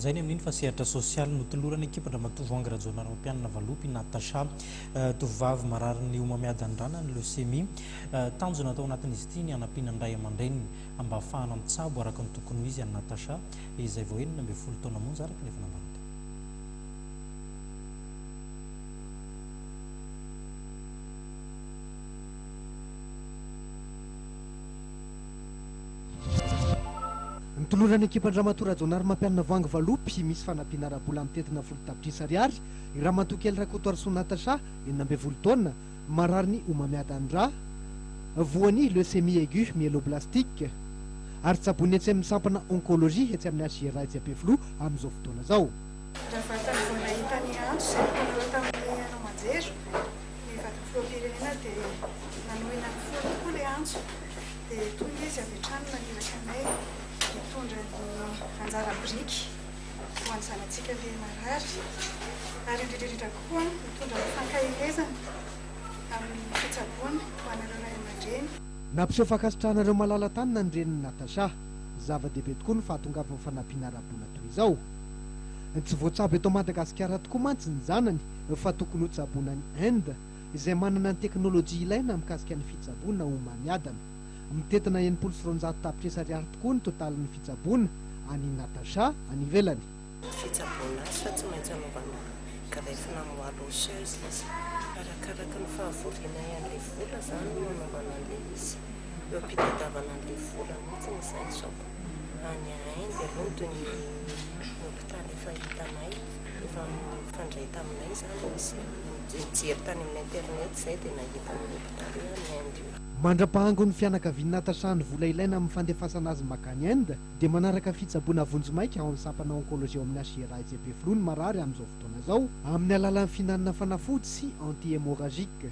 zay ny amin'iny fa sehatra sosialy no tolorany ekipa Ramatovoangy Rajonara mpianina Valopy Natacha tovovavy marary ny homamiadan-drana ny leucémie tanjona atao anatin'izy ity ny anampiana ndray aman-dreniny mba ahafahana mitsabo araka ny tokony ho izy any Natacha izay vao enina ambin'ny 10 taona monja araka ny fanambarana. Tolorany ekipa Ramatoa Rajonara mampianina Voangy Valopy misy fanampiana arabola amin'ny tetina 10 tapitrisa ariary Ramatoa kely Rakotoarso Natacha 19 taona marary ny homamiadan-dra voany leucémie aiguë myéloblastique ary tsabony etsy amin'ny sampana onkôlôzia etsy amin'ny HGRA etsy Ampefiloha amin'izao fotoana zao. Raha vatany vao nahita ny antso izay mpanao tamin'ny anao Manjero ny vato filoham-pirenena dia nanohina ny folo koa ilay antso dia tonga izy avy hatrany naniraka anay mitondra ny anjara biriky ho an'ny zanatsika le marary ary indrindrindrindra koa mitondra ny fankahirezana amin'ny fitsaboana ho anareo ray aman-dreny. Nampiseho fankasitrahanareo malala-tanina ny reniny Natacha zava-dehibe tokoa ny fahatongavan'ny fanampiana arabola toy izao. Tsy voatsabo eto Madagasikara tokoa mantsy ny zanany fa tokony ho tsaboana ny Inde izay manana ny teknôlôjia ilaina mikasika ny fitsaboana homamiadana. Mitetina 900 tapitrisa ariary tokoa ny totalin'ny fitsaboana any Natacha any ivelany. Fitsaboana azy fa tsy maintsy anaovana greffena moelle-osseuse izy arakaraka ny fahavoriana an'ilay vola zany no anaovana an'ilay izy eo am-pitadiavana an'ilay vola mihitsy ny izay zao any Inde aloha toy ny hôpitaly efa hitanay efa mifandray taminay zany izy mijery tany amin'ny internet izay dia nahita ny hôpitaly any Inde io. Mandra-pahango ny fianakavian'ny Natacha ny vola ilaina amin'ny fandefasana azy makany Inde dia manaraka fitsaboana vonjomaika ao amin'ny sampana onkôlôzia ao amin'ny HGRA etsy Ampefiloha ny marary amin'izao fotoana izao amin'ny alalan'ny fihinanana fanafody sy anti-hémorragique.